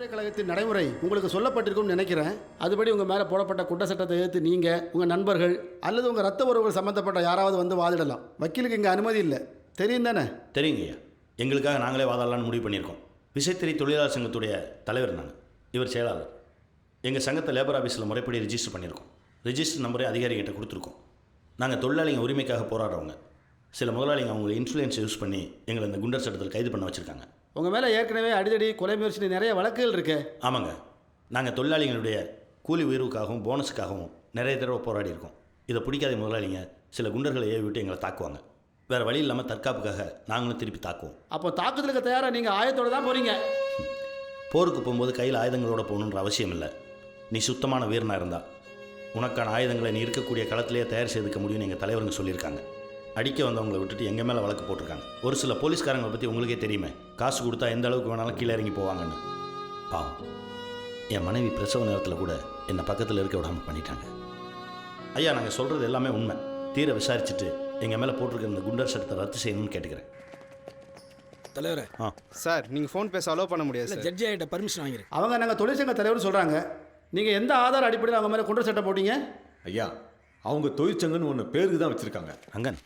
பல்கலைக்கழகத்தின் நடைமுறை உங்களுக்கு சொல்லப்பட்டிருக்கும்னு நினைக்கிறேன். அதுபடி உங்கள் மேலே போடப்பட்ட குற்றச்சட்டத்தை எதிர்த்து நீங்கள், உங்கள் நண்பர்கள் அல்லது உங்கள் ரத்த உறவுகள் சம்மந்தப்பட்ட யாராவது வந்து வாதிடலாம். வக்கீலுக்கு இங்கே அனுமதி இல்லை, தெரியும் தானே? தெரியுங்க ஐயா, எங்களுக்காக நாங்களே வாதாடலான்னு முடிவு பண்ணியிருக்கோம். விசைத்தறி தொழிலாளர் சங்கத்துடைய தலைவர் நாங்கள், இவர் செயலாளர். எங்கள் சங்கத்தை லேபர் ஆஃபீஸில் முறைப்படி ரிஜிஸ்டர் பண்ணியிருக்கோம். ரிஜிஸ்டர் நம்பரை அதிகாரிகிட்ட கொடுத்துருக்கோம். நாங்கள் தொழிலாளிங்க உரிமைக்காக போராடுறவங்க. சில முதலாளிங்க அவங்களை இன்ஃப்ளூயன்ஸ் யூஸ் பண்ணி எங்களை இந்த குண்டர் சட்டத்தில் கைது பண்ண வச்சுருக்காங்க. உங்கள் மேலே ஏற்கனவே அடிதடி, கொலை முயற்சி நிறைய வழக்குகள் இருக்கு. ஆமாங்க, நாங்கள் தொழிலாளிகளுடைய கூலி உயர்வுக்காகவும் போனஸுக்காகவும் நிறைய தடவை போராடி இருக்கோம். இதை பிடிக்காத முதலாளிங்க சில குண்டர்களை ஏவி விட்டு எங்களை தாக்குவாங்க. வேறு வழி இல்லாமல் தற்காப்புக்காக நாங்களும் திருப்பி தாக்குவோம். அப்போ தாக்குதலுக்கு தயாராக நீங்கள் ஆயத்தோடு தான் போகிறீங்க? போருக்கு போகும்போது கையில் ஆயுதங்களோட போகணுன்ற அவசியம் இல்லை. நீ சுத்தமான வீரனாக இருந்தால் உனக்கான ஆயுதங்களை நீ இருக்கக்கூடிய களத்திலேயே தயார் செய்துக்க முடியும்னு எங்கள் தலைவருங்க சொல்லியிருக்காங்க. அடிக்க வந்தவங்களை விட்டுட்டு எங்கள் மேலே வழக்கு போட்டிருக்காங்க. ஒரு சில போலீஸ்காரங்களை பற்றி உங்களுக்கே தெரியுமே, காசு கொடுத்தா எந்த அளவுக்கு வேணாலும் கீழே இறங்கி போவாங்கன்னு. பாவம், என் மனைவி பிரசவ நேரத்தில் கூட என்னை பக்கத்தில் இருக்க விடாமல் பண்ணிட்டாங்க. ஐயா, நாங்கள் சொல்கிறது எல்லாமே உண்மை. தீர விசாரிச்சுட்டு எங்கள் மேலே போட்டிருக்கிற இந்த குண்டர் சட்டத்தை ரத்து செய்யணும்னு கேட்டுக்கிறேன். தலைவரே, சார் நீங்கள் ஃபோன் பேச அலோவ் பண்ண முடியாது சார். ஜட்ஜி ஆகிட்ட பர்மிஷன் வாங்கிரு. அவங்க நாங்கள் தொழிற்சங்க தலைவர் சொல்கிறாங்க. நீங்கள் எந்த ஆதார அடிப்படையில் அவங்க மேலே குண்டர் சட்டம் போட்டீங்க? ஐயா, அவங்க தொழிற்சங்கன்னு ஒன்று பேருக்கு தான் வச்சுருக்காங்க. அங்கன்,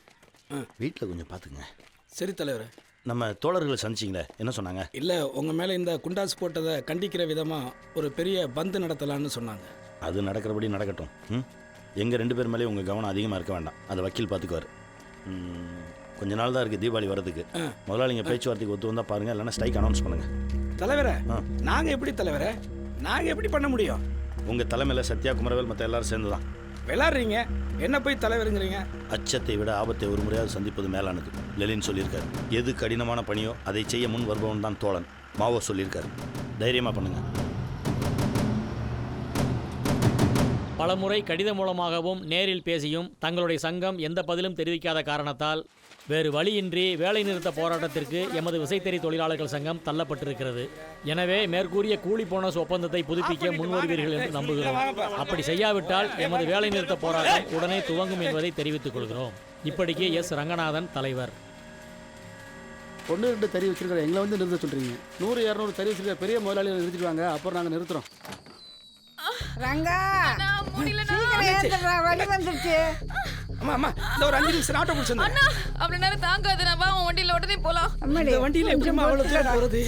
வீட்டில் கொஞ்சம் பார்த்துங்க. சரி தலைவரே. நம்ம தோழர்களை சந்திச்சிங்களே, என்ன சொன்னாங்க? இல்லை, உங்கள் மேலே இந்த குண்டாஸ் போட்டதை கண்டிக்கிற விதமாக ஒரு பெரிய பந்து நடத்தலான்னு சொன்னாங்க. அது நடக்கிறபடி நடக்கட்டும். எங்கள் 2 பேர் மேலே உங்கள் கவனம் அதிகமாக இருக்க வேண்டாம். அதை வக்கீல் பார்த்துக்குவார். கொஞ்ச நாள் தான் இருக்குது தீபாவளி வரதுக்கு. முதலாளிங்க பேச்சுவார்த்தைக்கு ஒத்து வந்தால் பாருங்கள், இல்லைன்னா ஸ்ட்ரைக் அனௌன்ஸ் பண்ணுங்கள். தலைவரே, நாங்கள் எப்படி தலைவரே, நாங்கள் எப்படி பண்ண முடியும்? உங்கள் தலைமையில் சத்யா, குமரவேல் மற்ற எல்லாரும் சேர்ந்து தான் விளாட்றீங்க. என்ன போய் தலைவருங்கிறீங்க? அச்சத்தை விட ஆபத்தை ஒரு முறையாவது சந்திப்பது மேலானது. லெலின் சொல்லியிருக்காரு. எது கடினமான பணியோ அதை செய்ய முன் வருபவன் தான் தோழன். மாவோ சொல்லியிருக்காரு. தைரியமாக பண்ணுங்கள். பலமுறை கடிதம் மூலமாகவும் நேரில் பேசியும் தங்களுடைய சங்கம் எந்த பதிலும் தெரிவிக்காத காரணத்தால் வேறு வழியின்றி வேலைநிறுத்த போராட்டத்திற்கு எமது விசைத்தறி தொழிலாளர்கள் சங்கம் தள்ளப்பட்டிருக்கிறது. எனவே மேற்கூறிய கூலி போனஸ் ஒப்பந்தத்தை புதுப்பிக்க முன்வருவீர்கள் என்று நம்புகிறோம். அப்படி செய்யாவிட்டால் எமது வேலைநிறுத்த போராட்டம் உடனே துவங்கும் என்பதை தெரிவித்துக் கொள்கிறோம். இப்படிக்கு எஸ். ரங்கநாதன், தலைவர். 1-2 தறி வச்சிருக்கிற எங்களை வந்து நிறுத்த சொல்கிறீங்க. 100-200 தறி வச்சிருக்கிற பெரிய முதலாளிகளை நிறுத்திடுவாங்க. அப்புறம் நாங்கள் நிறுத்துகிறோம். ரங்கா, வழி வந்துருச்சு. அம்மா அம்மா, இந்த ஒரு 5 நிமிஷம் ஆட்டோ பிடிச்சிருந்தேன். அண்ணா, அப்படி நேரம் தாங்காது. நான் வா, வண்டியில் உடனே போலாம். இந்த வண்டியில் எப்படிமா அவ்வளோ தூரம் போகிறது?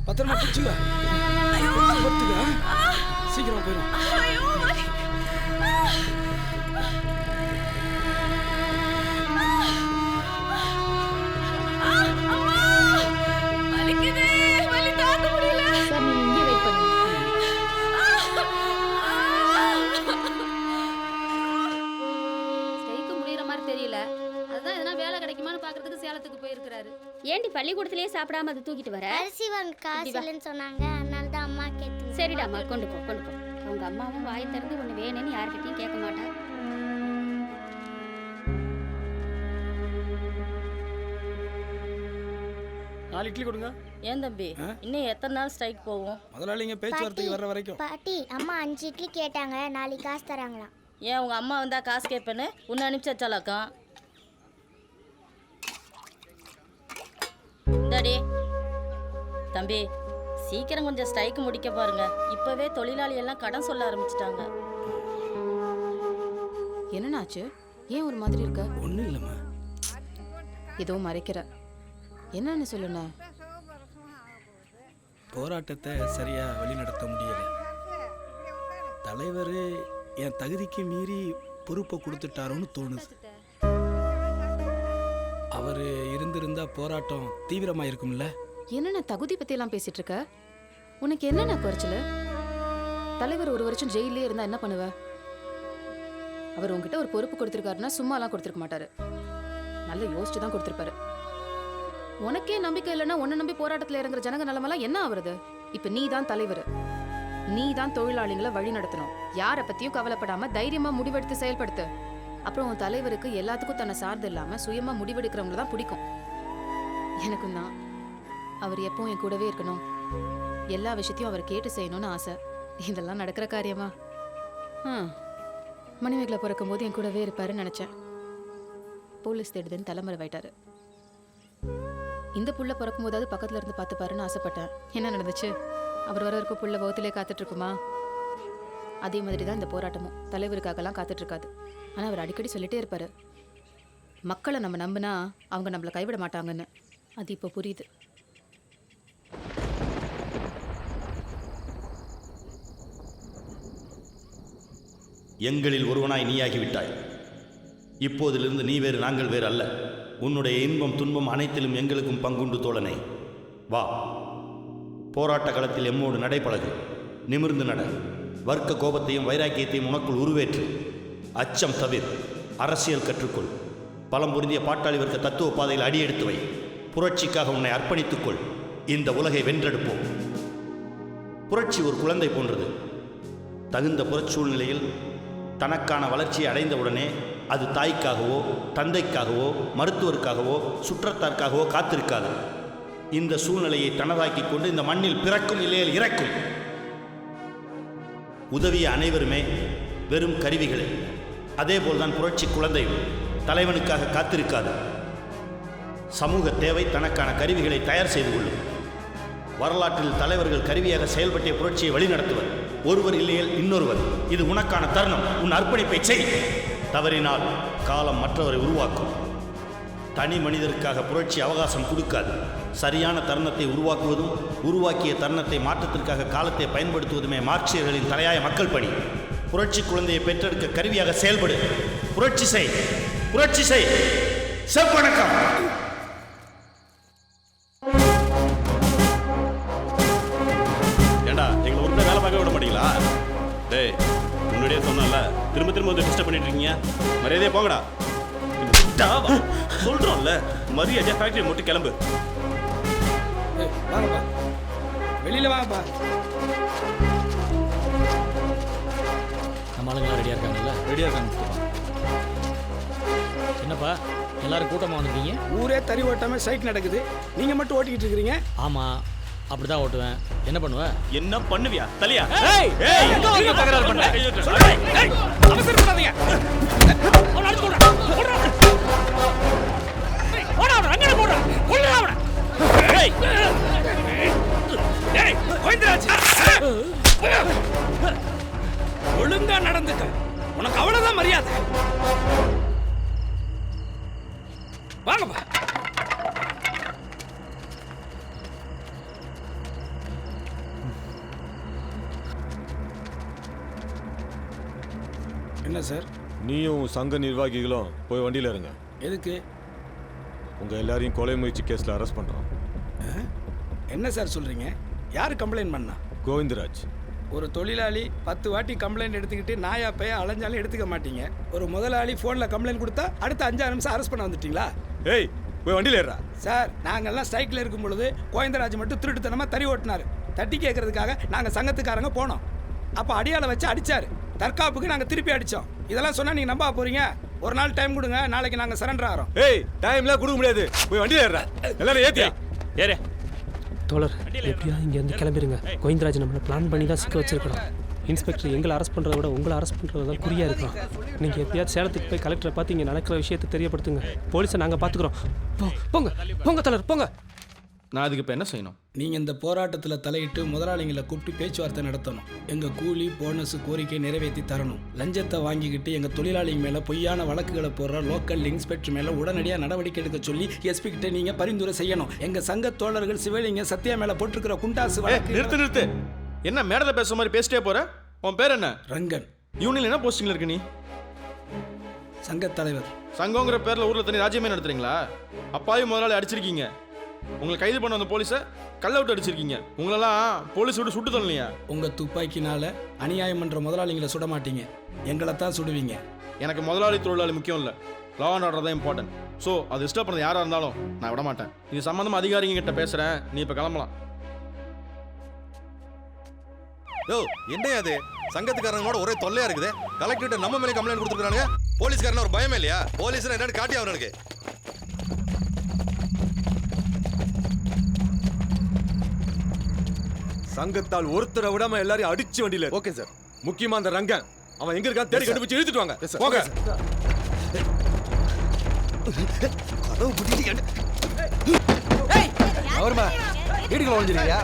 பத்திரமா பிடிச்சுங்க. சீக்கிரம் போயிடும். ஏண்டி பள்ளிக்கூடத்திலேயே சாப்பிடாம அதை தூக்கிட்டு வர? அரிசி வாங்க காசு இல்லைன்னு சொன்னாங்க, அதனால தான் அம்மா கேட்டு. சரிடா அம்மா, கொண்டு போ கொண்டு போ. உங்க அம்மாவும் வாய் திறந்து ஒன்று வேணும்னு யார்கிட்டையும் கேட்க மாட்டா. நாலு இட்லி கொடுங்க. ஏன் தம்பி, இன்னும் எத்தனை நாள் ஸ்ட்ரைக் போவோம்? முதலாளிங்க பேச்சுவார்த்தைக்கு வர்ற வரைக்கும். பாட்டி, அம்மா 5 இட்லி கேட்டாங்க, நாளைக்கு காசு தராங்களாம். ஏன் உங்க அம்மா வந்தா காசு கேட்பேன்னு உன்னை அனுப்பிச்சாலாக்கம்? டாடி தம்பி, சீக்கிரம் கொஞ்சம் ஸ்ட்ரைக் முடிக்க பாருங்க. இப்பவே தொழிலாளி எல்லாம் கடன் சொல்ல ஆரம்பிச்சிட்டாங்க. என்னன்னாச்சு? ஏன் ஒரு மாதிரி இருக்க? ஒன்றும் இல்லைம்மா. ஏதோ மறைக்கிற. என்னன்னு சொல்லுண்ண? போராட்டத்தை சரியா வழி நடத்த முடியல. தலைவர் என் தகுதிக்கு மீறி பொறுப்பை கொடுத்துட்டாரோன்னு தோணுது. அவர் இருந்திருந்தா போராட்டம் தீவிரமா இருக்கும்ல. என்னென்ன தகுதி பத்தி எல்லாம் பேசிட்டு இருக்க? உனக்கு என்னென்ன குறைச்சல? தலைவர் 1 வருஷம் ஜெயிலே இருந்தா என்ன பண்ணுவ? அவர் உங்ககிட்ட ஒரு பொறுப்பு கொடுத்திருக்காருன்னா சும்மா எல்லாம் கொடுத்திருக்க மாட்டாரு. நல்லா யோசிச்சு தான் கொடுத்திருப்பாரு. உனக்கே நம்பிக்கை இல்லைன்னா உன்னை நம்பி போராட்டத்தில் இறங்குற ஜனங்க நிலமெல்லாம் என்ன ஆகுறது? இப்ப நீ தான் தலைவர். நீ தான் தொழிலாளிகளை வழி நடத்தணும். யாரை பத்தியும் கவலைப்படாம தைரியமா முடிவெடுத்து செயல்படுத்து. அப்புறம் உன் தலைவருக்கு எல்லாத்துக்கும் தன்னை சார்ந்து இல்லாம சுயமா முடிவெடுக்கிறவங்கள தான் பிடிக்கும். எனக்கும் தான். அவர் எப்பவும் என் கூடவே இருக்கணும், எல்லா விஷயத்தையும் அவர் கேட்டு செய்யணும்னு ஆசை. இதெல்லாம் நடக்கிற காரியமா? மணிமேகலை பிறக்கும் போது என் கூடவே இருப்பாருன்னு நினைச்சேன். போலீஸ் தேடுதுன்னு தலைமுறை வைட்டாரு. இந்த புள்ள பிறக்கும் போதாவது பக்கத்துல இருந்து பார்த்து பாருன்னு ஆசைப்பட்டேன். என்ன நடந்துச்சு? அவர் வர இருக்க புள்ள வகுத்திலே காத்துட்டு இருக்குமா? அதே மாதிரி தான் இந்த போராட்டமும் தலைவருக்காகலாம் காத்துட்டு இருக்காது. ஆனால் அவர் அடிக்கடி சொல்லிட்டே இருப்பாரு, மக்களை நம்ம நம்பினா அவங்க நம்மளை கைவிட மாட்டாங்கன்னு. அது இப்போ புரியுது. எங்களில் ஒருவனாய் நீயாகிவிட்டாய். இப்போதிலிருந்து நீ வேறு நாங்கள் வேறு அல்ல. உன்னுடைய இன்பம் துன்பம் அனைத்திலும் எங்களுக்கும் பங்குண்டு தோழனே. வா, போராட்ட களத்தில் எம்மோடு நடைபழகு. நிமிர்ந்து நட. வர்க்க கோபத்தையும் வைராக்கியத்தையும் உனக்குள் உருவேற்று. அச்சம் தவிர அரசியல் கற்றுக்கொள். பலம் பொருந்திய பாட்டாளி வர்க்க தத்துவ பாதையில் அடியெடுத்து வை. புரட்சிக்காக உன்னை அர்ப்பணித்துக்கொள். இந்த உலகை வென்றெடுப்போம். புரட்சி ஒரு குழந்தை போன்றது. தகுந்த புறச்சூழ்நிலையில் தனக்கான வளர்ச்சியை அடைந்தவுடனே அது தாய்க்காகவோ தந்தைக்காகவோ மருத்துவருக்காகவோ சுற்றத்தாருக்காகவோ காத்திருக்காது. இந்த சூழ்நிலையை தனதாக்கி கொண்டு இந்த மண்ணில் பிறக்கும் இல்லையில் இறக்கும். உதவிய அனைவருமே வெறும் கருவிகளே. அதேபோல்தான் புரட்சி குழந்தையும் தலைவனுக்காக காத்திருக்காது. சமூக தேவை தனக்கான கருவிகளை தயார் செய்து கொள்ளும். வரலாற்றில் தலைவர்கள் கருவியாக செயல்பட்ட புரட்சியை வழிநடத்துவர். ஒருவர் இல்லையேல் இன்னொருவர். இது உனக்கான தருணம். உன் அர்ப்பணிப்பை செய். தவறினால் காலம் மற்றவரை உருவாக்கும். தனி மனிதருக்காக புரட்சி அவகாசம் கொடுக்காது. சரியான தருணத்தை உருவாக்குவதும் உருவாக்கிய தருணத்தை மாற்றத்திற்காக காலத்தை பயன்படுத்துவதுமே மார்க்சியர்களின் தலையாய மக்கள் பணி. புரட்சி குழந்தையை பெற்றெடுக்க கருவியாக செயல்படு. புரட்சி செய், புரட்சி செய். செவ்வணக்கம். ஏண்டா எங்களை ஒரு வேலை பார்க்க விட மாட்டீங்களா? டேய், முன்னாடியே சொன்னல, திரும்ப திரும்ப வந்து டிஸ்டர்ப் பண்ணிட்டு இருக்கீங்க. மரியாதையா போங்கடா. சொல்றோம்ல, மரியாதையா ஃபேக்டரி மட்டும் கிளம்பு. வாங்கப்பா, வெளியில வாங்கப்பா. நம்ம ஆளுங்களாம் ரெடியாக இருக்காங்கல்ல? ரெடியாக இருக்காங்க. என்னப்பா எல்லாரும் கூட்டமாக வந்துருக்கீங்க? ஊரே தறி ஓட்டாம சைட் நடக்குது, நீங்க மட்டும் ஓட்டிக்கிட்டு இருக்கிறீங்க. ஆமாம், அப்படி தான் ஓட்டுவேன். என்ன பண்ணுவ? என்ன பண்ணுவியா? தலையா? தகராறு பண்ண அவசரப்படாதீங்க. அவனை அடிச்சு போடுறா. போடுறா. போடா அவனை, அங்கே போடுறா. கொல்லுடா அவனை. டேய். டேய், கோவிந்தராஜ். ஒழுங்கா நடந்துக்க. உனக்கு அவ்வளவுதான் மரியாதை. வாங்கப்பா. என்ன சார்? நீயும் சங்க நிர்வாகிகளும் போய் வண்டியில் இருங்க. எதுக்கு? உங்கள் எல்லாரையும் கொலை முயற்சி கேஸில் அரெஸ்ட் பண்ணுறோம். என்ன சார் சொல்கிறீங்க? யார் கம்ப்ளைண்ட் பண்ணா? கோவிந்தராஜ். ஒரு தொழிலாளி 10 வாட்டி கம்ப்ளைண்ட் எடுத்துக்கிட்டு நாயா பைய அலைஞ்சாலும் எடுத்துக்க மாட்டீங்க. ஒரு முதலாளி ஃபோனில் கம்ப்ளைண்ட் கொடுத்தா அடுத்த 5 நிமிஷம் அரெஸ்ட் பண்ண வந்துட்டீங்களா? ஏய், போய் வண்டியில் ஏறா. சார், நாங்கள்லாம் ஸ்ட்ரைக்கில் இருக்கும் பொழுது கோவிந்தராஜ் மட்டும் திருட்டுத்தனமாக தறி ஓட்டினார். தட்டி கேட்கறதுக்காக நாங்கள் சங்கத்துக்காரங்க போனோம். அப்போ அடியாளை வச்சு அடித்தார். தற்காப்புக்கு நாங்கள் திருப்பி அடித்தோம். இதெல்லாம் சொன்னால் நீங்கள் நம்ப போகிறீங்க? ஒரு நாள் டைம் கொடுங்க, நாளைக்கு நாங்கள் சரண்டர் ஆகிறோம். ஏய், டைம்லாம் கொடுக்க முடியாது. போய் வண்டியில் ஏறா. எல்லாரும் ஏற்றியா? ஏறே. தோழர், எப்படியா இங்கேருந்து கிளம்பிடுங்க. கோவிந்தராஜ் நம்மளை பிளான் பண்ணி தான் சிக்க வச்சிருக்கிறோம். இன்ஸ்பெக்டர் எங்களை அரெஸ்ட் பண்ணுறத விட உங்களை அரெஸ்ட் பண்ணுறது தான் குறியாக இருக்கும். நீங்கள் எப்படியாவது சேலத்துக்கு போய் கலெக்டரை பார்த்து இங்கே நடக்கிற விஷயத்தை தெரியப்படுத்துங்க. போலீஸை நாங்கள் பார்த்துக்குறோம். போங்க போங்க தோழர், போங்க. நான் அதுக்கு இப்போ என்ன செய்யணும்? நீங்கள் இந்த போராட்டத்தில் தலையிட்டு முதலாளிகளை கூப்பிட்டு பேச்சுவார்த்தை நடத்தணும். எங்கள் கூலி போனஸ் கோரிக்கை நிறைவேற்றி தரணும். லஞ்சத்தை வாங்கிக்கிட்டு எங்கள் தொழிலாளிங்க மேலே பொய்யான வழக்குகளை போடுற லோக்கல் இன்ஸ்பெக்டர் மேலே உடனடியாக நடவடிக்கை எடுக்க சொல்லி எஸ்பி கிட்ட நீங்கள் பரிந்துரை செய்யணும். எங்கள் சங்க தோழர்கள் சிவலிங்க சத்யா மேலே போட்டிருக்கிற குண்டாசு வழக்கு. நிறுத்து. என்ன மேடத்தை பேசுற மாதிரி பேசிட்டே போற? உன் பேர் என்ன? ரங்கன். யூனியன் என்ன போஸ்டிங்ல இருக்கு நீ? சங்க தலைவர். சங்கங்கிற பேர்ல ஊர்ல தனி ராஜ்யமே நடத்துறீங்களா? அப்பாவி முதலாளி அடிச்சிருக்கீங்க. உங்களை கைது பண்ண வந்த போலீஸை கல்ல விட்டு அடிச்சிருக்கீங்க. உங்களெல்லாம் போலீஸ் விட்டு சுட்டு தரலையா? உங்கள் துப்பாக்கினால அநியாயம் பண்ணுற முதலாளிங்களை சுட மாட்டீங்க, எங்களை தான் சுடுவீங்க. எனக்கு முதலாளி தொழிலாளி முக்கியம் இல்லை, லா அண்ட் ஆர்டர் தான் இம்பார்ட்டன்ட். ஸோ அது டிஸ்டர்ப் பண்ணது யாராக இருந்தாலும் நான் விட மாட்டேன். இது சம்மந்தமாக அதிகாரிங்க கிட்ட பேசுகிறேன். நீ இப்போ கிளம்பலாம். யோ, என்ன அது? சங்கத்துக்காரங்களோட ஒரே தொல்லையா இருக்குது. கலெக்டர் நம்ம மேலே கம்ப்ளைண்ட் கொடுத்துருக்கானுங்க. போலீஸ்காரன் ஒரு பயமே இல்லையா? போலீஸ் என்னன்னு காட்டி அவனுக்கு. சங்கத்தால் ஒருத்தரை விடாம எல்லாரையும் அடிச்சு வண்டியில. Okay sir. முக்கியமா அந்த ரங்கன், அவன் எங்க இருக்கான்னு தேடி கண்டுபிடிச்சு இழுத்துட்டு வாங்க. போங்க. கதவு புடிங்க. அவர்மா வீட்டுக்குள்ள ஒளிஞ்சிருக்கீங்க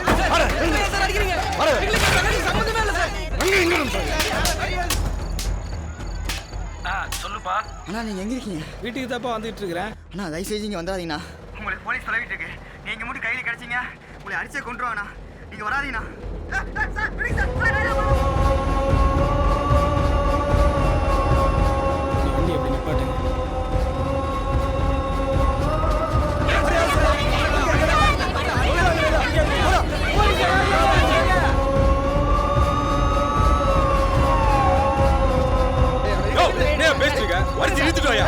சொல்லுப்பா. அண்ணா நீங்க எங்க இருக்கீங்க? வீட்டுக்கு தாப்பா வந்துட்டு இருக்கிறேன். அண்ணா தயவு செஞ்சு இங்க வந்தாதீங்கண்ணா. உங்களுக்கு போலீஸ் சொல்லிட்டு இருக்கு. நீங்க மட்டும் கையில கிடைச்சீங்க உங்களை அடிச்சே கொண்டுருவாங்கண்ணா. நீங்க வராதீங்கண்ணா. வண்டி எப்படி நிப்பாட்டுங்க. பேசிட்டு வரிச்சு இழுத்துட்டு வாயா.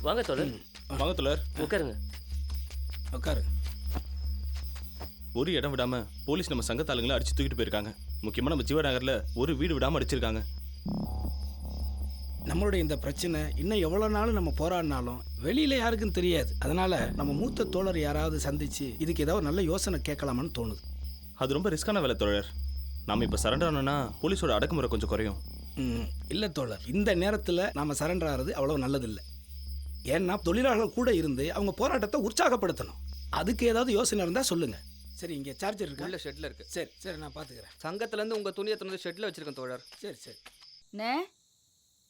வாங்க தோழர். வாங்க தோழர். உட்காருங்க. உட்காரு. ஒரு இடம் விடாம போலீஸ் நம்ம சங்கத்தாளுங்களை அடிச்சு தூக்கிட்டு போயிருக்காங்க. முக்கியமா நம்ம ஜீவநகர்ல ஒரு வீடு விடாம அடிச்சிருக்காங்க. நம்மளுடைய இந்த பிரச்சனை இன்னும் எவ்வளோ நாள் நம்ம போராடினாலும் வெளியில் யாருக்கும் தெரியாது. அதனால் நம்ம மூத்த தோழர் யாராவது சந்தித்து இதுக்கு ஏதாவது நல்ல யோசனை கேட்கலாமான்னு தோணுது. அது ரொம்ப ரிஸ்கான வேலை தோழர். நாம் இப்போ சரண்டர் ஆனோன்னா போலீஸோட அடக்குமுறை கொஞ்சம் குறையும். இல்லை தோழர், இந்த நேரத்தில் நாம் சரண்டர் ஆகிறது அவ்வளோ நல்லதில்லை. ஏன்னா தொழிலாளர்கள் கூட இருந்து அவங்க போராட்டத்தை உற்சாகப்படுத்தணும். அதுக்கு ஏதாவது யோசனை இருந்தால் சொல்லுங்கள். சரி, இங்கே சார்ஜர் இருக்கு. உள்ள ஷெட்டில் இருக்கு. சரி சரி, நான் பார்த்துக்கிறேன். சங்கத்துலேருந்து உங்கள் துணியை திறந்து ஷெட்டில் வச்சிருக்கேன் தோழர். சரி சரி.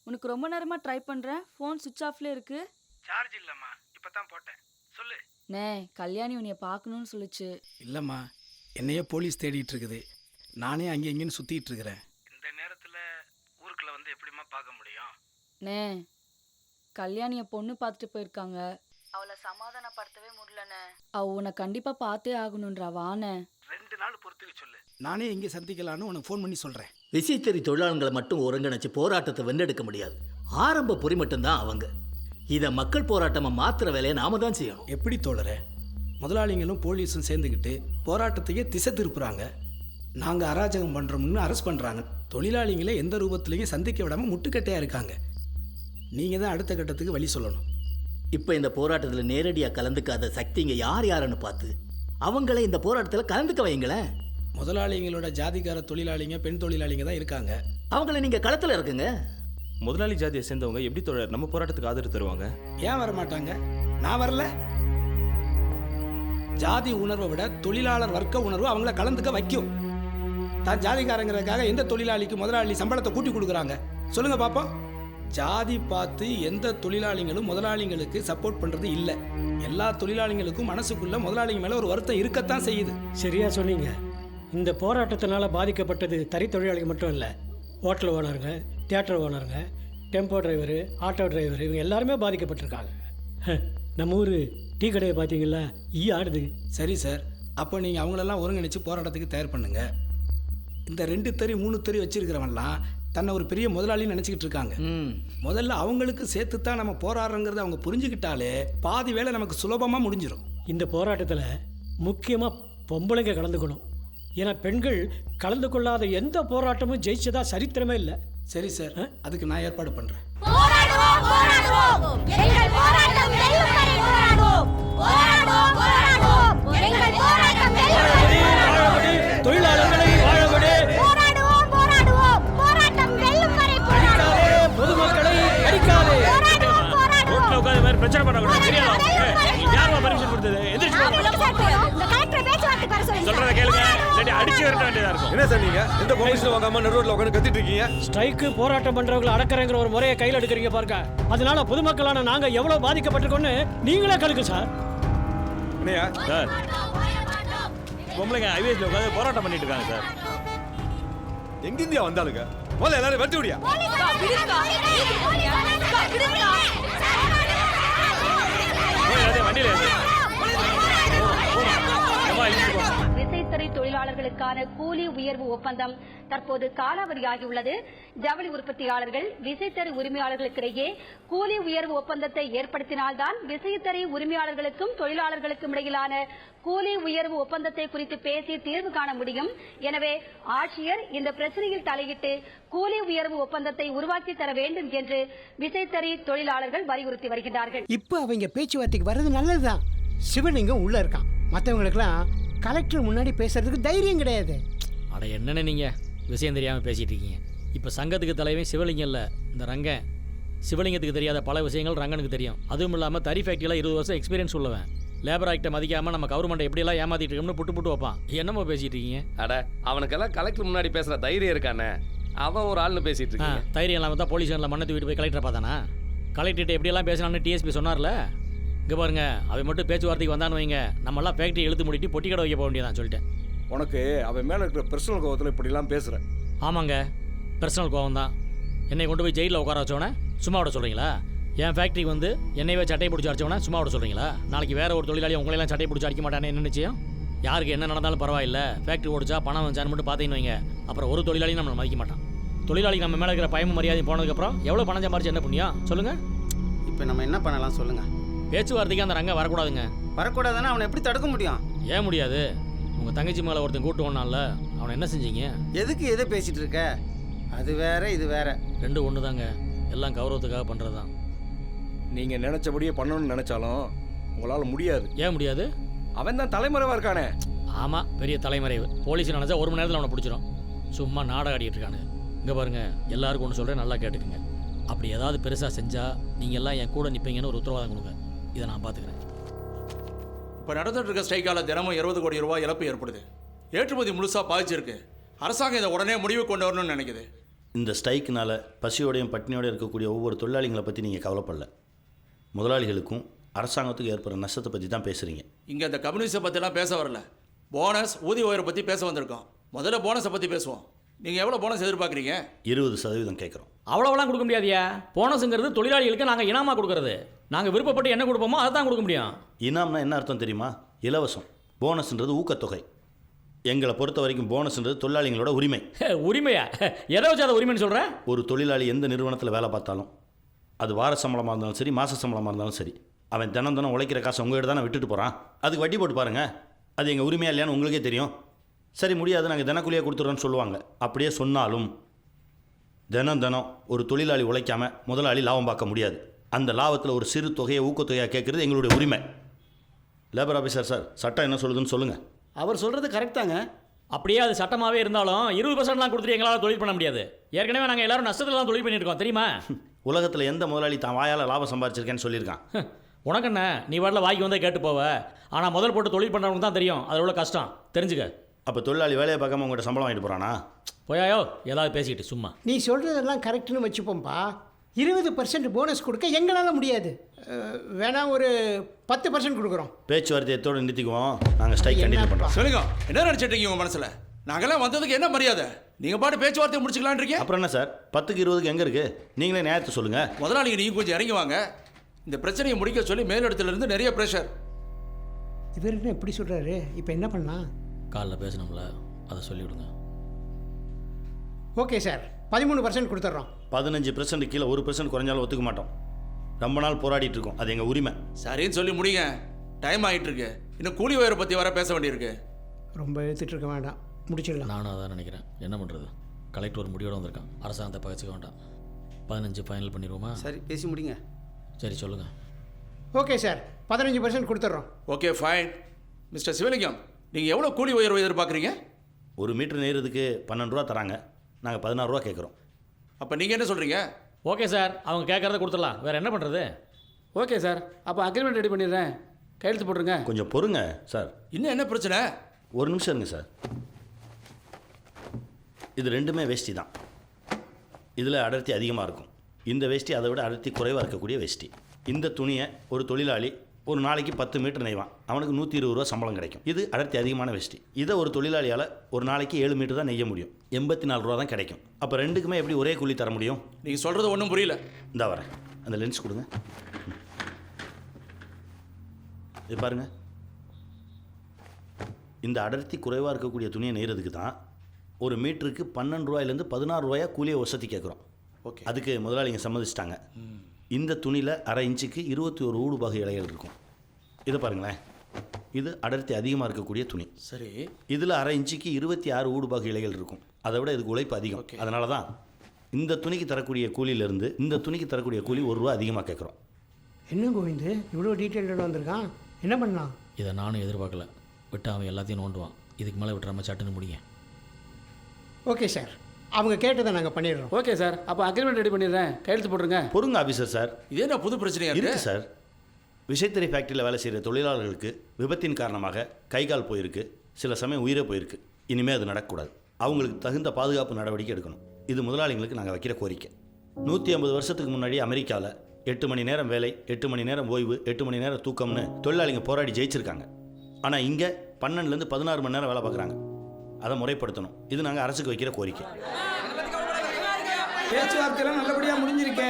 உனக்கு ரொம்ப நேரமா ட்ரை பண்றேன். ஃபோன் சுவிட்ச் ஆஃப்ல இருக்கு. சார்ஜ் இல்லம்மா, இப்பதான் போட்டேன். சொல்லு. கல்யாணி உன்னைய பார்க்கணும்னு சொல்லுச்சு. இல்லம்மா, என்னையே போலீஸ் தேடிட்டு இருக்குது. நானே அங்கே இங்கேன்னு சுத்திட்டு இருக்கிறேன். இந்த நேரத்தில் ஊருக்குள்ள வந்து எப்படிமா பார்க்க முடியும்? கல்யாணிய பொண்ணு பார்த்துட்டு போயிருக்காங்க. அவளை சமாதானப்படுத்தவே முடியலண்ணே. அவ உன்னை கண்டிப்பா பார்த்தே ஆகணும்ன்றா. வாண்ணே. 2 நாள் பொறுத்துக்க சொல்லு. நானே இங்கே சந்திக்கலான்னு உனக்கு ஃபோன் பண்ணி சொல்கிறேன். விசைத்தறி தொழிலாளர்களை மட்டும் ஒருங்கிணைச்சு போராட்டத்தை வென்றெடுக்க முடியாது. ஆரம்ப பொறி மட்டும்தான் அவங்க. இதை மக்கள் போராட்டமாக மாற்றுற வேலையை நாம தான் செய்யணும். எப்படி தோழரே? முதலாளிகளும் போலீஸும் சேர்ந்துக்கிட்டு போராட்டத்தையே திசை திருப்புறாங்க. நாங்கள் அராஜகம் பண்ணுறோம்னு அரெஸ்ட் பண்ணுறாங்க. தொழிலாளிகளை எந்த ரூபத்திலையும் சந்திக்க விடாமல் முட்டுக்கட்டையாக இருக்காங்க. நீங்கள் தான் அடுத்த கட்டத்துக்கு வழி சொல்லணும். இப்போ இந்த போராட்டத்தில் நேரடியாக கலந்துக்காத சக்திங்க யார் யாருன்னு பார்த்து அவங்கள இந்த போராட்டத்தில் கலந்துக்க வைங்களேன். முதலாளிகளோட ஜாதிக்கார தொழிலாளிங்க, பெண் தொழிலாளிங்க தான் இருக்காங்க. அவங்கள நீங்கள் களத்தில் இருக்குங்க. முதலாளி ஜாதியை சேர்ந்தவங்க எப்படி தோழர் நம்ம போராட்டத்துக்கு ஆதரவு தருவாங்க? ஏன் வர மாட்டாங்க? நான் வரல. ஜாதி உணர்வை விட தொழிலாளர் வர்க்க உணர்வு அவங்கள கலந்துக்க வைக்கும். தான் ஜாதிக்காரங்கிறதுக்காக எந்த தொழிலாளிக்கு முதலாளி சம்பளத்தை கூட்டி கொடுக்குறாங்க? சொல்லுங்க பாப்போம். ஜாதி பார்த்து எந்த தொழிலாளிகளும் முதலாளிகளுக்கு சப்போர்ட் பண்ணுறது இல்லை. எல்லா தொழிலாளிகளுக்கும் மனசுக்குள்ள முதலாளிங்க மேலே ஒரு வருத்தம் இருக்கத்தான் செய்யுது. சரியா சொன்னீங்க. இந்த போராட்டத்தினால பாதிக்கப்பட்டது தறி தொழிலாளிகள் மட்டும் இல்லை. ஹோட்டல் ஓனருங்க, தியேட்டர் ஓனருங்க, டெம்போ டிரைவரு, ஆட்டோ டிரைவர், இவங்க எல்லாருமே பாதிக்கப்பட்டிருக்காங்க. நம்ம ஊர் டீ கடையை பார்த்தீங்களா, ஆடுது. சரி சார், அப்போ நீங்கள் அவங்களெல்லாம் ஒருங்கிணைச்சு போராட்டத்துக்கு தயார் பண்ணுங்க. இந்த 2 தறி 3 தறி வச்சிருக்கிறவன்லாம் தன்னை ஒரு பெரிய முதலாளின்னு நினச்சிக்கிட்டு இருக்காங்க. முதல்ல அவங்களுக்கு சேர்த்து தான் நம்ம போராடுறோங்கிறத அவங்க புரிஞ்சுக்கிட்டாலே பாதி வேலை நமக்கு சுலபமாக முடிஞ்சிடும். இந்த போராட்டத்தில் முக்கியமாக பொம்பளைங்க கலந்துக்கணும். ஏன்னா பெண்கள் கலந்து கொள்ளாத எந்த போராட்டமும் ஜெயிச்சதா சரித்திரமே இல்லை. சரி சார், அதுக்கு நான் ஏற்பாடு பண்ணுறேன். தொழிலாளர்களை வாழவிடு. பொதுமக்களை அடிக்காதே. ரோட்ல உட்கார்ந்து மாதிரி பிரச்சனை பண்ணக்கூடாது. யாரா பர்மிஷன் கொடுத்தது? சொல்றத கேளுங்க, இல்லாட்டி அடிச்சு வரட்ட வேண்டியதா இருக்கும். என்ன சார் நீங்க எந்த பெர்மிஷன் வாங்காம நடு ரோட்ல உட்கார்ந்து கத்திட்டு இருக்கீங்க? ஸ்ட்ரைக்கு போராட்டம் பண்றவங்களை அடக்கறங்கிற ஒரு முறையை கையில் எடுக்கிறீங்க பாருங்க. அதனால பொதுமக்களான நாங்க எவ்வளவு பாதிக்கப்பட்டிருக்கோம்னு நீங்களே கலக்கு சார். என்னையா சார், பொம்பளைங்க ஹைவேஸ்ல உட்கார்ந்து போராட்டம் பண்ணிட்டு இருக்காங்க சார். எங்க இந்தியா வந்தாலுங்க முதல்ல எல்லாரும் வெட்டி விடியா. வண்டியில விசைத்தறி தொழிலாளர்களுக்கான கூலி உயர்வு ஒப்பந்தம் தற்போது காலாவதியாகியுள்ளது. ஜவுளி உற்பத்தியாளர்கள் விசைத்தறி உரிமையாளர்களுக்கிடையே கூலி உயர்வு ஒப்பந்தத்தை ஏற்படுத்தினால்தான் விசைத்தறி உரிமையாளர்களுக்கும் தொழிலாளர்களுக்கும் இடையிலான கூலி உயர்வு ஒப்பந்தத்தை குறித்து பேசி தீர்வு காண முடியும். எனவே ஆட்சியர் இந்த பிரச்சனையில் தலையிட்டு கூலி உயர்வு ஒப்பந்தத்தை உருவாக்கி தர வேண்டும் என்று விசைத்தறி தொழிலாளர்கள் வலியுறுத்தி வருகிறார்கள். இப்போ அவங்க பேச்சுவார்த்தைக்கு வர்றது நல்லதுதான். சிவலிங்கம் உள்ள இருக்கான். மற்றவங்களுக்கெல்லாம் கலெக்டர் முன்னாடி பேசுறதுக்கு தைரியம் கிடையாது. அட என்னன்னு நீங்க விஷயம் தெரியாம பேசிட்டு இருக்கீங்க. இப்போ சங்கத்துக்கு தலைவன் சிவலிங்கம் இல்லை, இந்த ரங்கன். சிவலிங்கத்துக்கு தெரியாத பல விஷயங்கள் ரங்கனுக்கு தெரியும். அதுவும் இல்லாமல் தறி ஃபேக்ட்ரியில் 20 வருஷம் எக்ஸ்பீரியன்ஸ் உள்ளவன். லேபர் ஆக்டை மதிக்காமல் நம்ம கவர்மெண்ட்டை எப்படியெல்லாம் ஏமாற்றிட்டு இருக்கோம்னு புட்டு வைப்பான். என்னமோ பேசிகிட்டு இருக்கீங்க? அட அவனுக்கெல்லாம் கலெக்டர் முன்னாடி பேசுகிற தைரியம் இருக்கானே, அவன் ஒரு ஆள்னு பேசிகிட்டு இருக்கான். தைரியம் இல்லாமல் தான் போலீஸ் ஸ்டேஷனில் மண்ணை தூக்கிட்டு போய் கலெக்டரை பார்த்தானா? கலெக்டர்கிட்ட எப்படியெல்லாம் பேசினான்னு டிஎஸ்பி சொன்னார்ல. இங்கே பாருங்க, அவன் மட்டும் பேச்சுவார்த்தைக்கு வந்தான்னு வைங்க, நம்மளாம் ஃபேக்ட்ரி இழுத்து மூடிட்டு பொட்டி கடை வைக்க போக வேண்டியதான் சொல்லிட்டேன். உனக்கு அவன் மேலே இருக்கிற பர்சனல் கோவத்தில் இப்படிலாம் பேசுகிறேன். ஆமாங்க, பர்சனல் கோவம் தான். என்னை கொண்டு போய் ஜெயிலில் உட்கார வச்சவனே சும்மா விட சொல்கிறீங்களா? என் ஃபேக்ட்ரிக்கு வந்து என்னையவே சட்டையை பிடிச்சி அடிச்சவனே சும்மா விட சொல்கிறீங்களா? நாளைக்கு வேற ஒரு தொழிலாளி உங்களையெல்லாம் சட்டையை பிடிச்சி அடிக்க மாட்டானே, என்ன நிச்சயம்? யாருக்கு என்ன நடந்தாலும் பரவாயில்ல, ஃபேக்ட்ரி ஓடிச்சா பணம் வந்துச்சான்னு மட்டும் பார்த்தீங்கன்னு வைங்க, அப்புறம் ஒரு தொழிலாளியும் நம்மளை மதிக்க மாட்டான். தொழிலாளி நம்ம மேலே இருக்கிற பயமும் மரியாதையும் போனதுக்கப்புறம் எவ்வளோ பணம் சம்பாரிச்சு என்ன புண்ணியம் சொல்லுங்கள்? இப்போ நம்ம என்ன பண்ணலாம் சொல்லுங்கள்? பேச்சுவார்த்தைக்கு அந்த ரங்க வரக்கூடாதுங்க. வரக்கூடாதுன்னா அவனை எப்படி தடுக்க முடியும்? ஏன் முடியாது? உங்கள் தங்கச்சி மேலே ஒருத்தன் கூட்டு ஒன்றால அவனை என்ன செஞ்சீங்க? எதுக்கு எதை பேசிகிட்டு இருக்க? அது வேற இது வேற, ரெண்டு ஒன்று தாங்க. எல்லாம் கௌரவத்துக்காக பண்ணுறது தான். நீங்கள் நினச்சபடியே பண்ணணும்னு நினச்சாலும் உங்களால் முடியாது. ஏன் முடியாது? அவன் தான் தலைமறைவாக இருக்கானே. ஆமாம், பெரிய தலைமறைவு. போலீஸ் நினச்சா 1 மணி நேரத்தில் அவனை பிடிச்சிடும். சும்மா நாடகம் ஆடிட்டு இருக்கானு. இங்கே பாருங்கள், எல்லாருக்கும் ஒன்று சொல்கிறேன், நல்லா கேட்டுக்குங்க. அப்படி ஏதாவது பெருசாக செஞ்சால் நீங்கள் எல்லாம் என் கூட நிற்பீங்கன்னு ஒரு உத்தரவாதம் கொடுங்க. இதை நான் பார்த்துக்கிறேன். இப்போ நடந்துட்டு இருக்க ஸ்ட்ரைக்கால் தினமும் 20 கோடி ரூபாய் இழப்பு ஏற்படுது. ஏற்றுமதி முழுசாக பாதிச்சிருக்கு. அரசாங்கம் இதை உடனே முடிவு கொண்டு வரணும்னு நினைக்குது. இந்த ஸ்ட்ரைக்கினால் பசியோடையும் பட்டினியோடையும் இருக்கக்கூடிய ஒவ்வொரு தொழிலாளிகளை பற்றி நீங்கள் கவலைப்படல. முதலாளிகளுக்கும் அரசாங்கத்துக்கும் ஏற்படுற நஷ்டத்தை பற்றி தான் பேசுகிறீங்க. இங்கே இந்த கம்யூனிஸ்டை பற்றிலாம் பேச வரல. போனஸ், ஊதிய உயர்வை பற்றி பேச வந்திருக்கோம். முதல்ல போனஸை பற்றி பேசுவோம். நீங்கள் எவ்வளோ போனஸ் எதிர்பார்க்குறீங்க? 20% கேட்குறோம். அவ்வளோவெல்லாம் கொடுக்க முடியாதியா? போனஸுங்கிறது தொழிலாளிகளுக்கு நாங்கள் இனாமாக கொடுக்குறது. நாங்கள் விருப்பப்பட்டு என்ன கொடுப்போமோ அதை தான் கொடுக்க முடியும். இனாம்னா என்ன அர்த்தம் தெரியுமா? இலவசம். போனஸ்ன்றது ஊக்கத்தொகை. எங்களை பொறுத்த வரைக்கும் போனஸ்ன்றது தொழிலாளிகளோட உரிமை. உரிமையா? எதை வச்சு அதை உரிமைன்னு சொல்கிறேன்? ஒரு தொழிலாளி எந்த நிறுவனத்தில் வேலை பார்த்தாலும், அது வார சம்பளமாக இருந்தாலும் சரி, மாத சம்பளமாக இருந்தாலும் சரி, அவன் தினம் தினம் உழைக்கிற காசை உங்கள்கிட்ட தானே விட்டுட்டு போகிறான். அதுக்கு வட்டி போட்டு பாருங்கள். அது எங்கள் உரிமையா இல்லையான்னு உங்களுக்கே தெரியும். சரி, முடியாது, நாங்கள் தினக்கூலியாக கொடுத்துட்றோன்னு சொல்லுவாங்க. அப்படியே சொன்னாலும் தினம் தினம் ஒரு தொழிலாளி உழைக்காமல் முதலாளி லாபம் பார்க்க முடியாது. அந்த லாபத்தில் ஒரு சிறு தொகையை ஊக்கத்தொகையாக கேட்குறது எங்களுடைய உரிமை. லேபர் ஆஃபீஸர் சார், சட்டம் என்ன சொல்லுதுன்னு சொல்லுங்கள். அவர் சொல்கிறது கரெக்ட் தாங்க. அப்படியே அது சட்டமாகவே இருந்தாலும் 20%லாம் கொடுத்துட்டு எங்களால் தொழில் பண்ண முடியாது. ஏற்கனவே நாங்கள் எல்லாரும் நஷ்டத்தில் தான் தொழில் பண்ணியிருக்கோம், தெரியுமா? உலகத்தில் எந்த முதலாளி தான் வாயால் லாபம் சம்பாரிச்சிருக்கேன்னு சொல்லியிருக்கான். உனக்கு என்ன, நீ வாட்டில் வாய்க்கு வந்தே கேட்டு போவ. ஆனால் முதல் போட்டு தொழில் பண்ணுறவங்க தான் தெரியும் அது எவ்வளோ கஷ்டம், தெரிஞ்சுக்க. அப்போ தொழிலாளி வேலையை பார்க்காம உங்கள்கிட்ட சம்பளம் வாங்கிட்டு போகிறானா? போயாயோ ஏதாவது பேசிக்கிட்டு சும்மா. நீ சொல்கிறதெல்லாம் கரெக்டுன்னு வச்சுப்போம்ப்பா. 20% போனஸ் கொடுக்க எங்களால் முடியாது. வேணா ஒரு 10% கொடுக்குறோம். பேச்சுவார்த்தையத்தோடு நிறுத்திக்குவோம். நாங்கள் ஸ்ட்ரைக் கண்டினியூ பண்ணுறோம். சொல்லுங்க, என்ன நினச்சிட்டு இருக்கீங்க உங்கள் மனசில்? நாங்கள்லாம் வந்ததுக்கு என்ன மரியாதை? நீங்கள் பாட்டு பேச்சுவார்த்தை முடிச்சுக்கலான் இருக்கீங்க. அப்புறம் என்ன சார், 10க்கு 20க்கு எங்கே இருக்குது? நீங்களே நியாயத்தை சொல்லுங்கள். முதலாளிங்க நீங்கள் கொஞ்சம் இறங்கி வாங்க. இந்த பிரச்சனையை முடிக்க சொல்லி மேலிடத்துலேருந்து நிறைய ப்ரெஷர். இவர் என்ன இப்படி சொல்கிறாரு? இப்போ என்ன பண்ணலாம்? காலைல பேசணும்ல, அதை சொல்லிவிடுங்க. ஓகே சார், 13% கொடுத்துட்றோம். 15% கீழே 1% குறைஞ்சாலும் ஒத்துக்க மாட்டோம். ரொம்ப நாள் போராடிட்டு இருக்கோம், அது எங்கள் உரிமை. சரின்னு சொல்லி முடிங்க. டைம் ஆகிட்டு இருக்கு. இன்னும் கூலி உயரை பற்றி வர பேச வேண்டியிருக்கு. ரொம்ப எடுத்துகிட்டு இருக்க வேண்டாம், முடிச்சிடலாம். நானும் அதான் நினைக்கிறேன். என்ன பண்ணுறது? கலெக்டர் ஒரு முடிவோடு வந்திருக்கான். அரசாங்கத்தை பகச்சிக்க வேண்டாம். 15 ஃபைனல் பண்ணிடுவோமா? சரி, பேசி முடிங்க. சரி, சொல்லுங்கள். ஓகே சார், 15% கொடுத்துட்றோம். Okay fine. மிஸ்டர் சிவலிங்கம், நீங்கள் எவ்வளோ கூலி உயர்வு எதிர்பார்க்குறீங்க? 1 மீட்டர் நெய்கிறதுக்கு 12 ரூபா தராங்க. நாங்கள் 16 ரூபா கேட்குறோம். அப்போ நீங்கள் என்ன சொல்கிறீங்க? ஓகே சார், அவங்க கேட்குறத கொடுத்துடலாம். வேறு என்ன பண்ணுறது? ஓகே சார், அப்போ அக்ரிமெண்ட் ரெடி பண்ணிடுறேன், கையெழுத்து போட்டுருங்க. கொஞ்சம் பொறுங்க சார். இன்னும் என்ன பிரச்சனை? ஒரு நிமிஷம் இருங்க சார். இது ரெண்டுமே வேஷ்டி தான். இதில் அடர்த்தி அதிகமாக இருக்கும். இந்த வேஷ்டி அதை விட அடர்த்தி குறைவாக இருக்கக்கூடிய வேஷ்டி. இந்த துணியை ஒரு தொழிலாளி ஒரு நாளைக்கு 10 மீட்டர் நெய்வான். அவனுக்கு 120 ரூபா சம்பளம் கிடைக்கும். இது அடர்த்தி அதிகமான வேஷ்டி. இதை ஒரு தொழிலாளியால் ஒரு நாளைக்கு 7 மீட்டர் தான் நெய்ய முடியும். 84 ரூபா தான் கிடைக்கும். அப்போ ரெண்டுக்குமே எப்படி ஒரே கூலி தர முடியும்? நீங்கள் சொல்கிறது ஒன்றும் புரியல. இந்தா வரேன், அந்த லென்ஸ் கொடுங்க. இது பாருங்கள், இந்த அடர்த்தி குறைவாக இருக்கக்கூடிய துணியை நெய்கிறதுக்கு தான் ஒரு மீட்டருக்கு 12 ரூபாயிலேருந்து 16 ரூபாயா கூலியை வசதி கேட்குறோம். ஓகே, அதுக்கு முதலாளிங்க சம்மதிச்சிட்டாங்க. இந்த துணியில் 1/2 இன்ச்சுக்கு 21 ஊடுபாகு இலைகள் இருக்கும். இதை பாருங்களேன், இது அடர்த்தி அதிகமாக இருக்கக்கூடிய துணி. சரி, இதில் 1/2 இன்ச்சுக்கு 26 ஊடுபாகு இலைகள் இருக்கும். அதை விட இதுக்கு உழைப்பு அதிகம். அதனால தான் இந்த துணிக்கு தரக்கூடிய கூலியிலேருந்து இந்த துணிக்கு தரக்கூடிய கூலி 1 ரூபா அதிகமாக கேட்குறோம். என்ன கோவிந்து இவ்வளோ டீட்டெயிலோட வந்திருக்கான்? என்ன பண்ணலாம்? இதை நானும் எதிர்பார்க்கல. விட்டு அவன் எல்லாத்தையும் நோண்டுவான். இதுக்கு மேலே விட்டுறாம சட்டுன்னு முடிங்க. ஓகே சார், அவங்க கேட்டதை நாங்கள் பண்ணிடுறோம். ஓகே சார், அப்போ அக்ரிமெண்ட் ரெடி பண்ணிடுறேன், கையெழுத்து போட்டுருங்க. பொறுங்க ஆஃபீஸர் சார். இது என்ன புது பிரச்சனையா இருக்கு சார். விசைத்தறி ஃபேக்ட்ரியில் வேலை செய்கிற தொழிலாளர்களுக்கு விபத்தின் காரணமாக கை கால் போயிருக்கு, சில சமயம் உயிரே போயிருக்கு. இனிமேல் அது நடக்கக்கூடாது. அவங்களுக்கு தகுந்த பாதுகாப்பு நடவடிக்கை எடுக்கணும். இது முதலாளிங்களுக்கு நாங்கள் வைக்கிற கோரிக்கை. 150 வருஷத்துக்கு முன்னாடி அமெரிக்காவில் 8 மணி நேரம் வேலை, 8 மணி நேரம் ஓய்வு, 8 மணி நேரம் தூக்கம்னு தொழிலாளிங்க போராடி ஜெயிச்சிருக்காங்க. ஆனால் இங்கே 12லேருந்து 16 மணி நேரம் வேலை பார்க்குறாங்க. அதை முறைப்படுத்தணும். இது நாங்கள் அரசுக்கு வைக்கிற கோரிக்கை. பேச்சுவார்த்தையெல்லாம் நல்லபடியாக முடிஞ்சிருக்கே.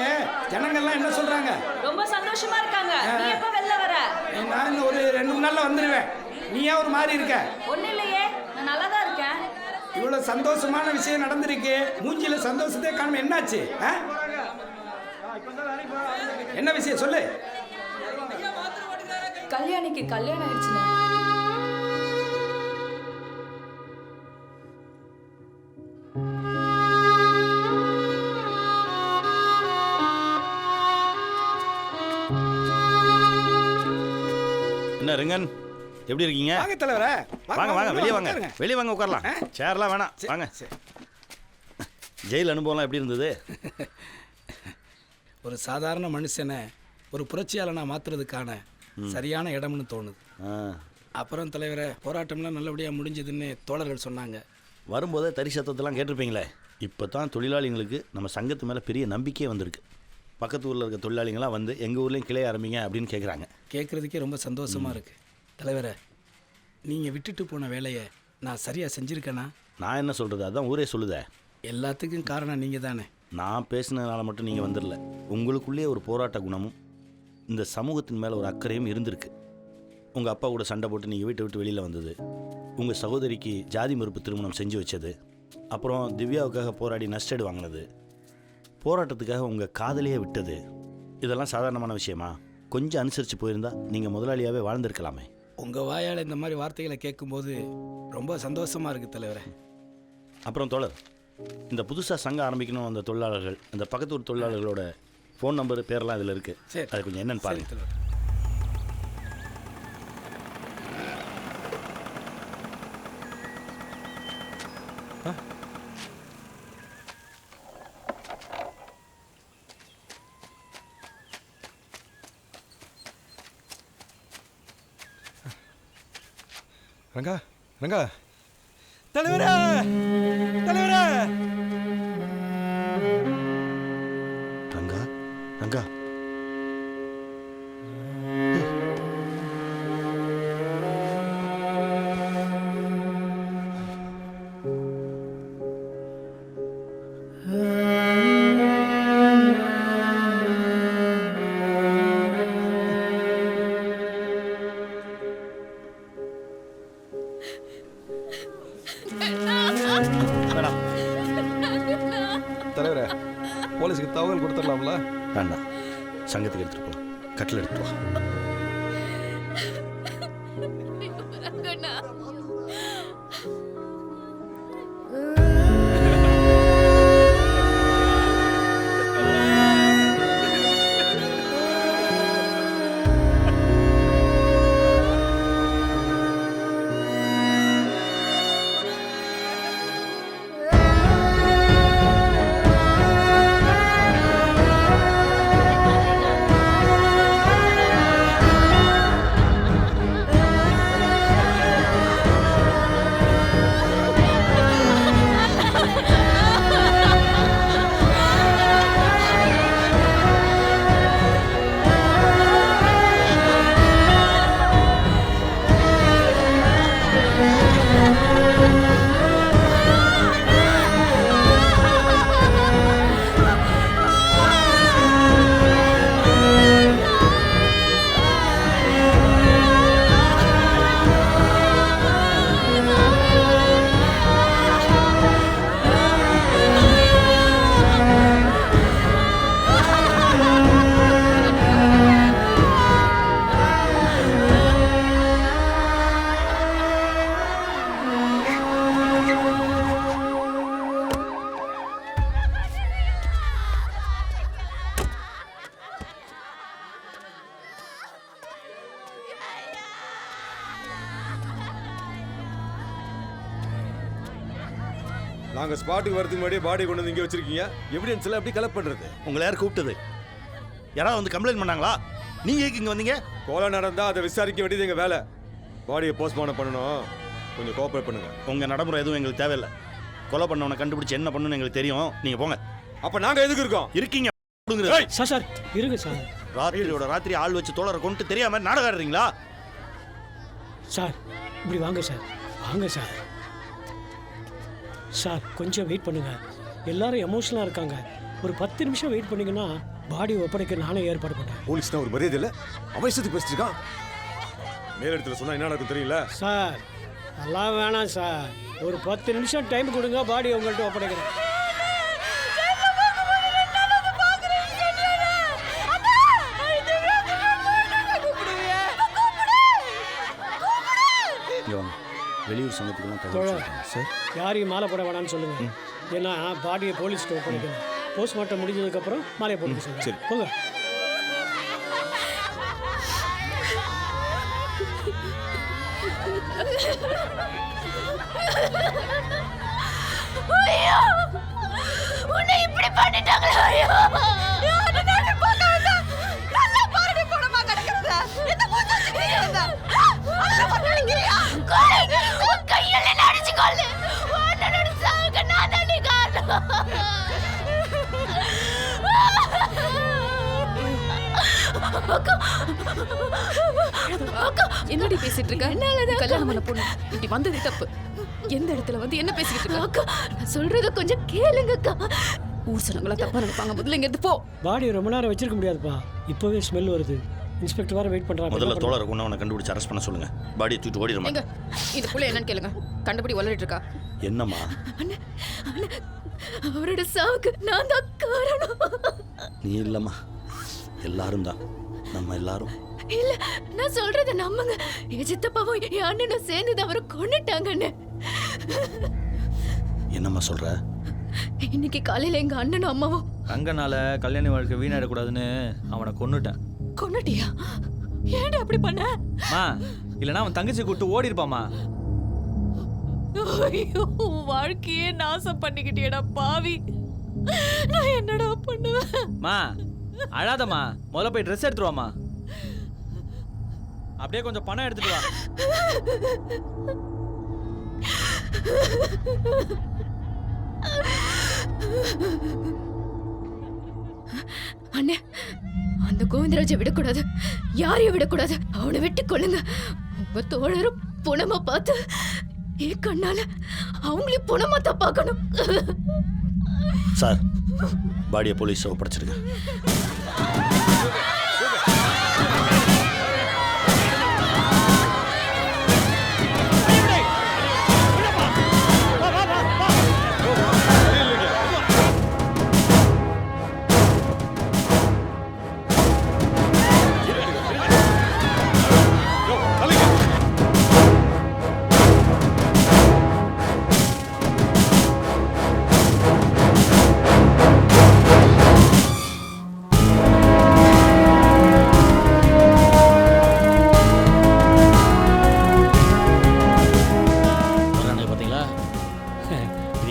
ஜனங்கள்லாம் என்ன சொல்கிறாங்க? ரொம்ப சந்தோஷமா இருக்காங்க. நீ எப்போ வெளில வர? நான் இன்னும் ஒரு 2 நாளில் வந்துடுவேன். நீ ஏன் ஒரு மாதிரி இருக்க? ஒன்றும் இல்லையே, நான் நல்லா தான் இருக்கேன். இவ்வளோ சந்தோஷமான விஷயம் நடந்திருக்கு, மூஞ்சியில் சந்தோஷத்தை காணும். என்னாச்சு? என்ன விஷயம் சொல்லு. கல்யாணிக்கு கல்யாணம் ஆயிடுச்சுண்ணே. என்ன ரங்கன், எப்படி இருக்கீங்க? வாங்க தலைவரே, வாங்க வாங்க, வெளியே வாங்க, வெளியே வாங்க, உட்காரலாம். சேர்லாம் வேணாம், வாங்க. ஜெயில் அனுபவம்லாம் எப்படி இருந்தது? ஒரு சாதாரண மனுஷனை ஒரு புரட்சியாளனாக மாற்றுறதுக்கான சரியான இடம்னு தோணுது. அப்புறம் தலைவரை, போராட்டம்லாம் நல்லபடியாக முடிஞ்சதுன்னு தோழர்கள் சொன்னாங்க. வரும்போதே தறி சத்தத்தெல்லாம் கேட்டிருப்பீங்களே. இப்போ தான் தொழிலாளிங்களுக்கு நம்ம சங்கத்து மேலே பெரிய நம்பிக்கையே வந்திருக்கு. பக்கத்து ஊரில் இருக்க தொழிலாளிங்களாம் வந்து எங்கள் ஊர்லேயும் கிளை ஆரம்பிங்க அப்படின்னு கேட்குறாங்க. கேட்குறதுக்கே ரொம்ப சந்தோஷமாக இருக்குது. தலைவரை, நீங்கள் விட்டுட்டு போன வேலையை நான் சரியாக செஞ்சுருக்கேனா? நான் என்ன சொல்கிறது, அதான் ஊரே சொல்லுதே. எல்லாத்துக்கும் காரணம் நீங்கள் தானே. நான் பேசினதுனால மட்டும் நீங்கள் வந்துடல. உங்களுக்குள்ளேயே ஒரு போராட்ட குணமும் இந்த சமூகத்தின் மேலே ஒரு அக்கறையும் இருந்திருக்கு. உங்கள் அப்பா கூட சண்டை போட்டு நீங்கள் வீட்டை விட்டு வெளியில் வந்தது, உங்கள் சகோதரிக்கு ஜாதி மறுப்பு திருமணம் செஞ்சு வச்சது, அப்புறம் திவ்யாவுக்காக போராடி நஷ்டேடு வாங்கினது, போராட்டத்துக்காக உங்கள் காதலியே விட்டது, இதெல்லாம் சாதாரணமான விஷயமா? கொஞ்சம் அனுசரித்து போயிருந்தா நீங்கள் முதலாளியாகவே வாழ்ந்திருக்கலாமே. உங்கள் வாயால் இந்த மாதிரி வார்த்தைகளை கேட்கும்போது ரொம்ப சந்தோஷமாக இருக்குது தலைவரை. அப்புறம் தோழர், இந்த புதுசாக சங்கம் ஆரம்பிக்கணும் அந்த தொழிலாளர்கள், அந்த பக்கத்தூர் தொழிலாளர்களோட ஃபோன் நம்பரு பேரெல்லாம் இதில் இருக்குது. சரி, அது கொஞ்சம் என்னென்னு பாருங்கள். ரங்கா, ரங்கா, தலைவரே, தலைவரே. ரங்கா, ரங்கா, தலைவரே, போலீஸுக்கு தகவல் கொடுத்துடலாம்ல? வேண்டாம், சங்கத்துக்கு எடுத்துகிட்டு போ. கட்டில் எடுத்து வா. நாங்கள் ஸ்பாட்டுக்கு வரதுக்கு முன்னாடியே பாடி கொண்டு வந்து இங்கே வச்சிருக்கீங்க. எவிடன்ஸ் எல்லாம் எப்படி கலெக்ட் பண்ணுறது? உங்களை யார் கூப்பிட்டது? யாராவது வந்து கம்ப்ளைண்ட் பண்ணாங்களா? நீங்கள் இங்கே வந்தீங்க? கொலை நடந்தால் அதை விசாரிக்க வேண்டியது எங்கள் வேலை. பாடியை போஸ்ட்மார்ட்டம் பண்ணணும். கொஞ்சம் கோஆப்ரேட் பண்ணுங்க. உங்கள் நடைமுறை எதுவும் எங்களுக்கு தேவையில்லை. கொலை பண்ணவனை கண்டுபிடிச்சி என்ன பண்ணணும்னு எங்களுக்கு தெரியும். நீங்கள் போங்க. அப்போ நாங்கள் எதுக்கு இருக்கோம்? இருக்கீங்க. சார் சார் இருங்க சார். ராத்திரி ஆள் வச்சு தோழரை கொண்டு தெரியாம நாடகம் ஆடுறீங்களா? சார் இப்படி வாங்க சார், வாங்க சார். சார் கொஞ்சம் வெயிட் பண்ணுங்க. எல்லாரும் எமோஷனலாக இருக்காங்க. ஒரு 10 நிமிஷம் வெயிட் பண்ணீங்கன்னா பாடி ஒப்படைக்க நானே ஏற்பாடு பண்ணேன். போலீஸ்னா ஒரு மரியாதை இல்லை. அவசரத்துக்கு பேசிட்டுருக்கான். மேலிடத்துல சொன்னா என்ன நடக்கும் தெரியல சார். அதெல்லாம் வேணாம் சார். ஒரு 10 நிமிஷம் டைம் கொடுங்க, பாடி உங்கள்கிட்ட ஒப்படைக்கிறேன். வெளியூர் சங்கத்துக்குலாம் சார் யாரையும் மாலை போட வேணாம்னு சொல்லுங்க. ஏன்னா பாடியை போலீஸ்க்கு ஒப்படைக்கணும். போஸ்ட்மார்ட்டம் முடிஞ்சதுக்கப்புறம் மாலையை போட்டு சொல்லுங்க. சரி போங்க. உன்னை இப்படி பண்ணிட்டாங்களா? என்னடி பேசிட்டு இருக்க? கல்யாணம் பண்ண பொண்ணு இப்படி வந்தது தப்பு. எந்த இடத்துல வந்து என்ன பேசிட்டு இருக்க? அக்கா நான் சொல்றத கொஞ்சம் கேளுங்க அக்கா. ஊர் சொன்னங்களா தப்பா நினைப்பாங்க. முதல்ல இங்க போ. பாடி ரொம்ப நேரம் வச்சிருக்க முடியாதுப்பா. இப்பவே ஸ்மெல் வருது. இன்ஸ்பெக்டர் வேற வெயிட் பண்றாங்க. முதல்ல தோழரை கொண்டவனை கண்டுபிடிச்சு அரெஸ்ட் பண்ண சொல்லுங்க. பாடியை தூக்கிட்டு ஓடிடுமா? எங்க இந்த புள்ள என்னன்னு கேளுங்க. கண்டுபிடி வளரிட்டு இருக்கா. என்னம்மா? அவரோட சாவுக்கு நான் தான் காரணம். நீ இல்லம்மா, எல்லாரும் தான். நம்ம எல்லாரும். இல்ல நான் சொல்றத நம்புங்க. என் சித்தப்பாவும் என் அண்ணனும் சேர்ந்து அவரை கொன்னுட்டாங்கன்னு. என்னம்மா சொல்ற? இன்னைக்கு காலையில எங்க அண்ணனும் அம்மாவும் தங்கனால கல்யாணி வாழ்க்கை வீணாயிடக்கூடாதுன்னு அவனை கொன்னுட்டேன். கொன்னுட்டியா? ஏன்டா அப்படி பண்ண? மா இல்லைன்னா அவன் தங்கச்சி கூப்பிட்டு ஓடி இருப்பாமா. ஐயோ வாழ்க்கையே நாசம் பண்ணிக்கிட்டியடா பாவி. நான் என்னடா பண்ணுவேன்? மா அழாதம்மா, முதல்ல போய் ட்ரெஸ் எடுத்துருவாமா. அப்படியே கொஞ்சம் பணம் எடுத்துட்டு வா. அண்ணே அந்த கோவிந்தராஜை விடக்கூடாது. யாரையும் விடக்கூடாது. அவனை வெட்டி கொள்ளுங்க. உங்க தோழரும் புனமா பார்த்து ஏன் கண்ணால அவங்களையும் புனமா தான் பார்க்கணும். சார் பாடியை போலீஸ் ஒப்படைச்சிருங்க.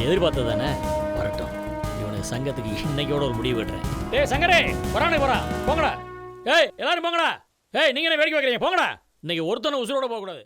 எதிர்பார்த்தது தானே? வரட்டும். இவனுக்கு சங்கத்துக்கு இன்னைக்கோட ஒரு முடிவு விடுறேன். டேய் சங்கரே, வரானே போறா. போங்கடா. ஏய் எல்லாரும் போங்கடா. ஏய் நீங்க என்ன வேடிக்கை வைக்கிறீங்க? போங்கடா. இன்னைக்கு ஒருத்தனை உசுரோட போக கூடாது.